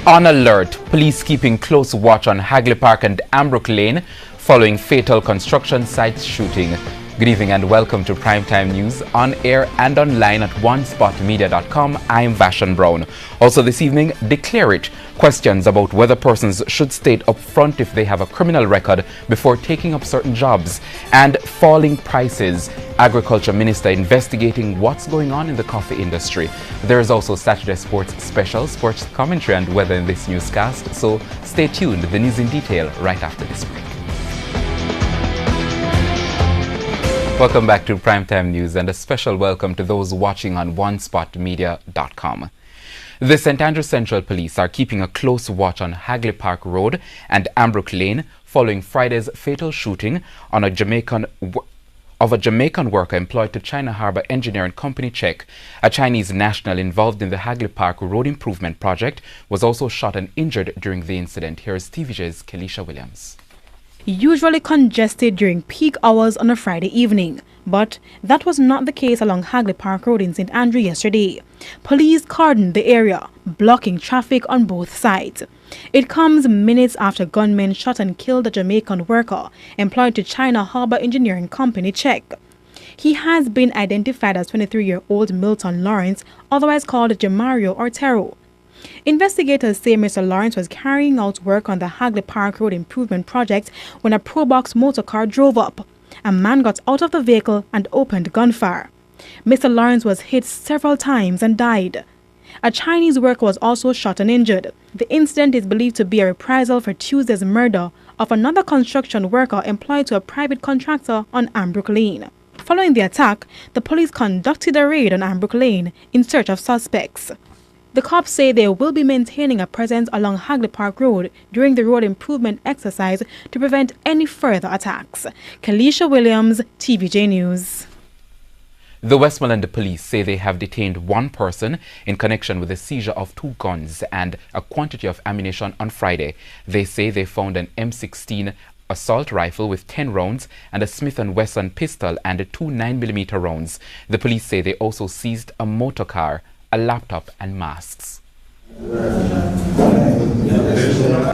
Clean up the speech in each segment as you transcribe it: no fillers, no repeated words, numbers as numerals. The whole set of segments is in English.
On alert, police keeping close watch on Hagley Park and Ambrook Lane following fatal construction site shooting. Good evening and welcome to Primetime News on air and online at onespotmedia.com. I'm Vashon Brown. Also this evening, declare it. Questions about whether persons should state up front if they have a criminal record before taking up certain jobs. And falling prices. Agriculture Minister investigating what's going on in the coffee industry. There is also Saturday Sports Special, sports commentary and weather in this newscast. So stay tuned. The news in detail right after this break. Welcome back to Primetime News and a special welcome to those watching on onespotmedia.com. The St. Andrews Central Police are keeping a close watch on Hagley Park Road and Ambrook Lane following Friday's fatal shooting on a Jamaican worker employed to China Harbour Engineering Company Czech. A Chinese national involved in the Hagley Park Road Improvement Project was also shot and injured during the incident. Here is TVJ's Kelisha Williams. Usually congested during peak hours on a Friday evening, but that was not the case along Hagley Park Road in St. Andrew yesterday. Police cordoned the area, blocking traffic on both sides. It comes minutes after gunmen shot and killed a Jamaican worker employed to China Harbour Engineering Company Czech. He has been identified as 23-year-old Milton Lawrence, otherwise called Jamario Ortero. Investigators say Mr. Lawrence was carrying out work on the Hagley Park Road Improvement Project when a Probox motorcar drove up. A man got out of the vehicle and opened gunfire. Mr. Lawrence was hit several times and died. A Chinese worker was also shot and injured. The incident is believed to be a reprisal for Tuesday's murder of another construction worker employed to a private contractor on Ambrook Lane. Following the attack, the police conducted a raid on Ambrook Lane in search of suspects. The cops say they will be maintaining a presence along Hagley Park Road during the road improvement exercise to prevent any further attacks. Kelisha Williams, TVJ News. The Westmoreland police say they have detained one person in connection with the seizure of 2 guns and a quantity of ammunition on Friday. They say they found an M16 assault rifle with 10 rounds and a Smith & Wesson pistol and 2 9mm rounds. The police say they also seized a motor car, a laptop and masks. Let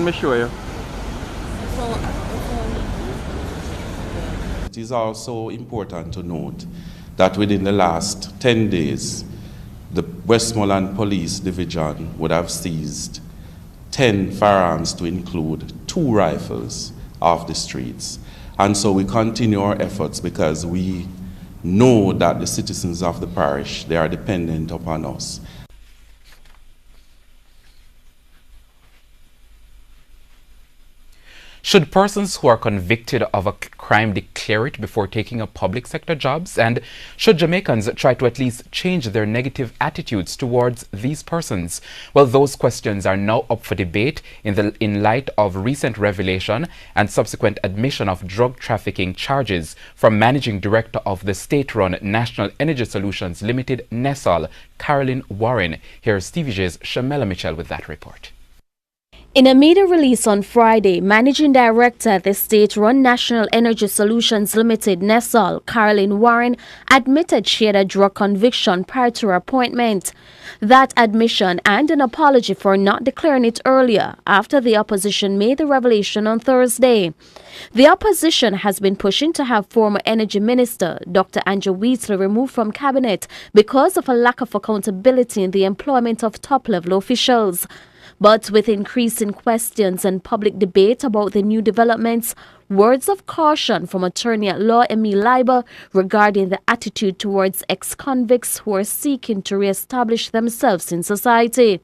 me show you. It is also important to note that within the last 10 days, the Westmoreland Police Division would have seized 10 firearms to include 2 rifles off the streets. And so we continue our efforts because we know that the citizens of the parish, they are dependent upon us. Should persons who are convicted of a crime declare it before taking up public sector jobs? And should Jamaicans try to at least change their negative attitudes towards these persons? Well, those questions are now up for debate in light of recent revelation and subsequent admission of drug trafficking charges from Managing Director of the state-run National Energy Solutions Limited, NESOL, Carolyn Warren. Here's TVJ's Shamela Mitchell with that report. In a media release on Friday, Managing Director at the state-run National Energy Solutions Limited, NESOL, Carolyn Warren, admitted she had a drug conviction prior to her appointment. That admission and an apology for not declaring it earlier after the opposition made the revelation on Thursday. The opposition has been pushing to have former Energy Minister Dr. Andrew Wheatley removed from cabinet because of a lack of accountability in the employment of top-level officials. But with increasing questions and public debate about the new developments, words of caution from attorney-at-law Emil Leiber regarding the attitude towards ex-convicts who are seeking to re-establish themselves in society.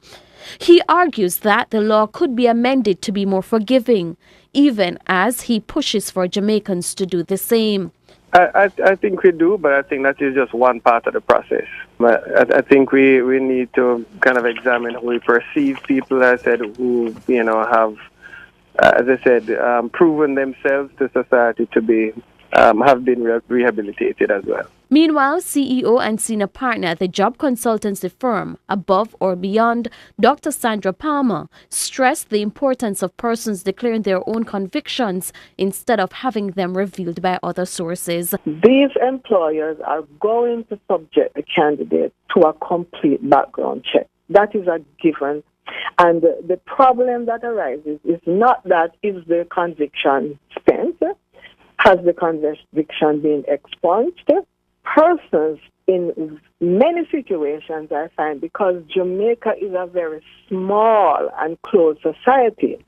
He argues that the law could be amended to be more forgiving, even as he pushes for Jamaicans to do the same. I think we do, but I think that is just one part of the process. But I think we need to kind of examine how we perceive people, as I said, who, have, as I said, proven themselves to society to be, have been rehabilitated as well. Meanwhile, CEO and senior partner at the job consultancy firm Above or Beyond, Dr. Sandra Palmer, stressed the importance of persons declaring their own convictions instead of having them revealed by other sources. These employers are going to subject the candidate to a complete background check. That is a given And the problem that arises is not that is the conviction spent, has the conviction been expunged. Persons in many situations, I find, because Jamaica is a very small and closed society,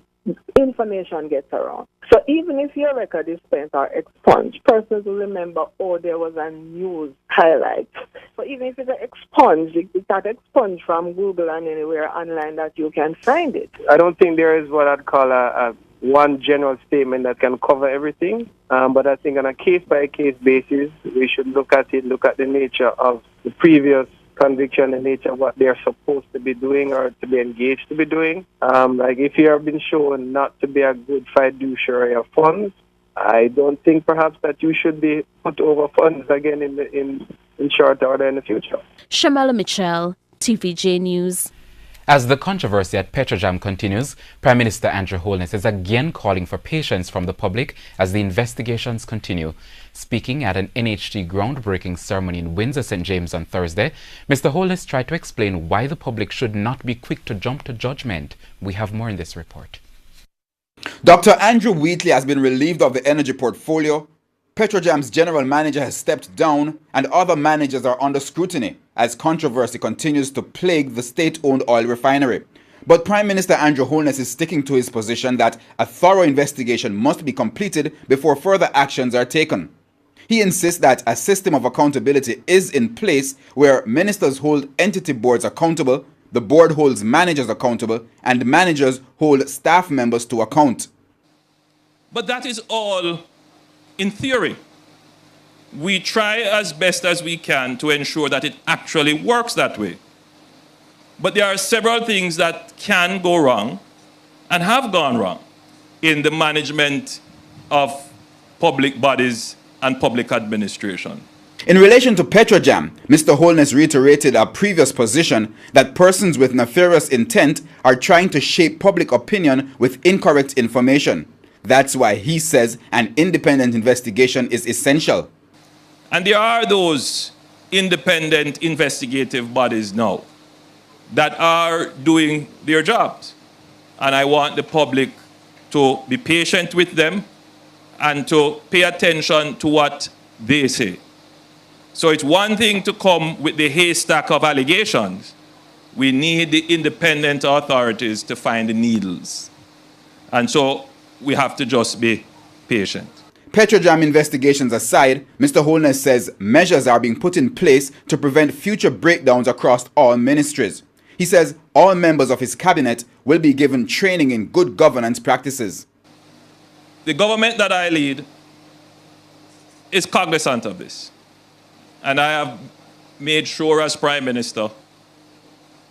information gets around. So even if your record is spent or expunged, persons will remember, oh, there was a news highlight. So even if it's expunged, it's not expunged from Google and anywhere online that you can find it. I don't think there is what I'd call a one general statement that can cover everything. But I think on a case-by-case basis, we should look at the nature of the previous conviction, the nature of what they're supposed to be doing or to be engaged to be doing. Like if you have been shown not to be a good fiduciary of funds, I don't think perhaps that you should be put over funds again in short order in the future. Shamala Mitchell, TVJ News. As the controversy at Petrojam continues, Prime Minister Andrew Holness is again calling for patience from the public as the investigations continue. Speaking at an NHT groundbreaking ceremony in Windsor St. James on Thursday, Mr. Holness tried to explain why the public should not be quick to jump to judgment. We have more in this report. Dr. Andrew Wheatley has been relieved of the energy portfolio. Petrojam's general manager has stepped down and other managers are under scrutiny as controversy continues to plague the state-owned oil refinery. But Prime Minister Andrew Holness is sticking to his position that a thorough investigation must be completed before further actions are taken. He insists that a system of accountability is in place where ministers hold entity boards accountable, the board holds managers accountable, and managers hold staff members to account. But that is all in theory. We try as best as we can to ensure that it actually works that way. But there are several things that can go wrong and have gone wrong in the management of public bodies and public administration. In relation to Petrojam, Mr. Holness reiterated a previous position that persons with nefarious intent are trying to shape public opinion with incorrect information. That's why he says an independent investigation is essential. And there are those independent investigative bodies now that are doing their jobs. And I want the public to be patient with them and to pay attention to what they say. So it's one thing to come with the haystack of allegations. We need the independent authorities to find the needles. And so we have to just be patient. Petrojam investigations aside, Mr. Holness says measures are being put in place to prevent future breakdowns across all ministries. He says all members of his cabinet will be given training in good governance practices. The government that I lead is cognizant of this. And I have made sure as Prime Minister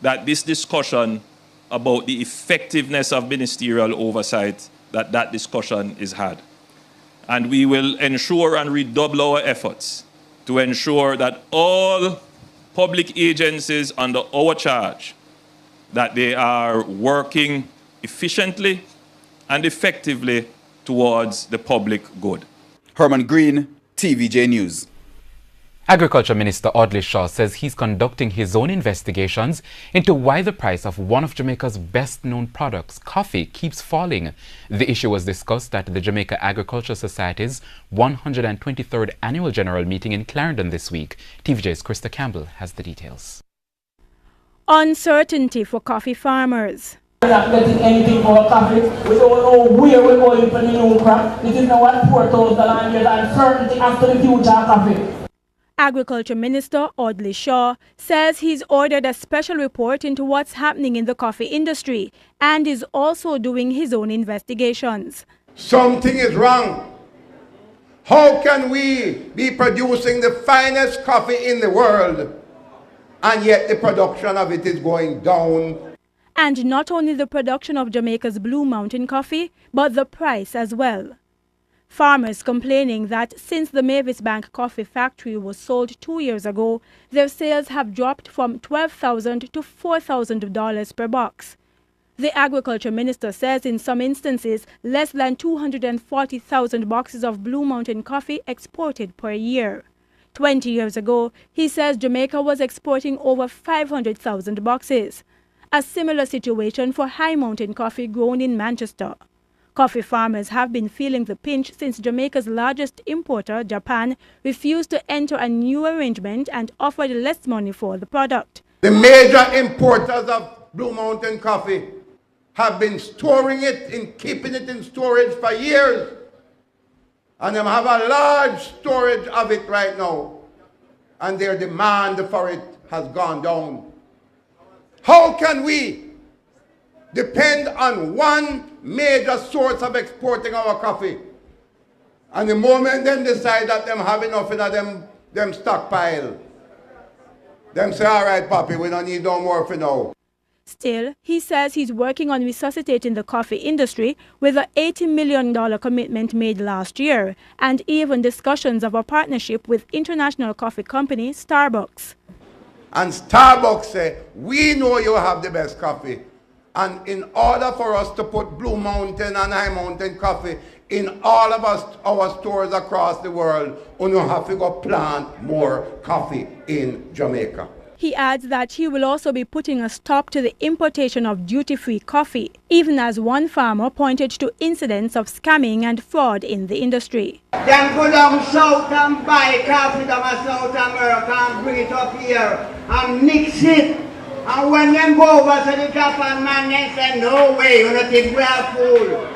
that this discussion about the effectiveness of ministerial oversight, that discussion is had. And we will ensure and redouble our efforts to ensure that all public agencies under our charge, that they are working efficiently and effectively towards the public good. Herman Green, TVJ News. Agriculture Minister Audley Shaw says he's conducting his own investigations into why the price of one of Jamaica's best-known products, coffee, keeps falling. The issue was discussed at the Jamaica Agriculture Society's 123rd Annual General Meeting in Clarendon this week. TVJ's Krista Campbell has the details. Uncertainty for coffee farmers. We're not getting anything for our coffee. We don't know where we're going for the new crop. It is now at $4,000 and there's uncertainty after the future of coffee. Agriculture Minister Audley Shaw says he's ordered a special report into what's happening in the coffee industry and is also doing his own investigations. Something is wrong. How can we be producing the finest coffee in the world and yet the production of it is going down? And not only the production of Jamaica's Blue Mountain coffee, but the price as well. Farmers complaining that since the Mavis Bank coffee factory was sold 2 years ago, their sales have dropped from $12,000 to $4,000 per box. The Agriculture Minister says in some instances, less than 240,000 boxes of Blue Mountain coffee exported per year. 20 years ago, he says Jamaica was exporting over 500,000 boxes. A similar situation for high mountain coffee grown in Manchester. Coffee farmers have been feeling the pinch since Jamaica's largest importer, Japan, refused to enter a new arrangement and offered less money for the product. The major importers of Blue Mountain coffee have been storing it and keeping it in storage for years. And they have a large storage of it right now. And their demand for it has gone down. How can we depend on one major source of exporting our coffee? And the moment them decide that them have enough in them stockpile, them say, all right, Papi, we don't need no more for now. Still, he says he's working on resuscitating the coffee industry with a $80 million commitment made last year, and even discussions of a partnership with international coffee company Starbucks. And Starbucks say, we know you have the best coffee. And in order for us to put Blue Mountain and High Mountain coffee in all of our stores across the world, we have to go plant more coffee in Jamaica. He adds that he will also be putting a stop to the importation of duty-free coffee, even as one farmer pointed to incidents of scamming and fraud in the industry. Them go down south and buy coffee from South America and bring it up here and mix it. And when them go over to the Japan man, they say, no way, you don't think we are fool.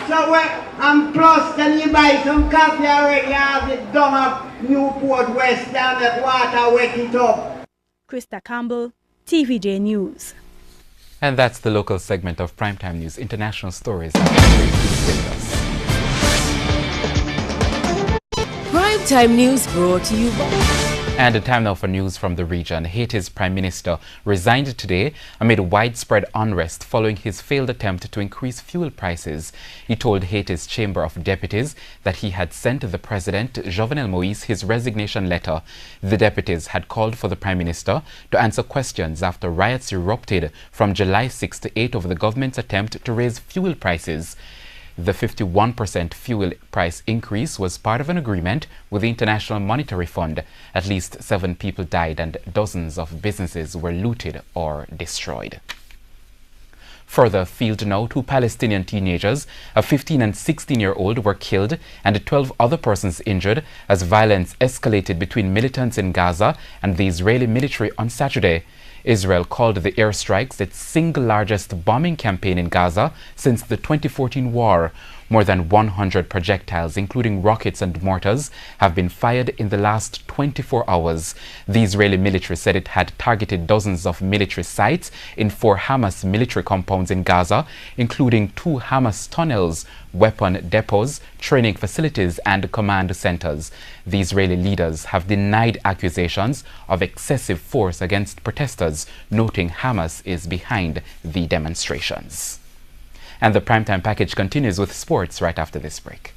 So and plus then you buy some coffee already, you have it down up Newport West down that water wet it up. Krista Campbell, TVJ News. And that's the local segment of Primetime News International Stories. Primetime News brought to you by... And the time now for news from the region. Haiti's Prime Minister resigned today amid widespread unrest following his failed attempt to increase fuel prices. He told Haiti's Chamber of Deputies that he had sent the President, Jovenel Moïse, his resignation letter. The deputies had called for the Prime Minister to answer questions after riots erupted from July 6 to 8 over the government's attempt to raise fuel prices. The 51% fuel price increase was part of an agreement with the International Monetary Fund. At least 7 people died and dozens of businesses were looted or destroyed. Further afield now, 2 Palestinian teenagers, a 15 and 16-year-old, were killed and 12 other persons injured as violence escalated between militants in Gaza and the Israeli military on Saturday. Israel called the airstrikes its single largest bombing campaign in Gaza since the 2014 war. More than 100 projectiles, including rockets and mortars, have been fired in the last 24 hours. The Israeli military said it had targeted dozens of military sites in 4 Hamas military compounds in Gaza, including 2 Hamas tunnels, weapon depots, training facilities, and command centers. The Israeli leaders have denied accusations of excessive force against protesters, noting Hamas is behind the demonstrations. And the Primetime package continues with sports right after this break.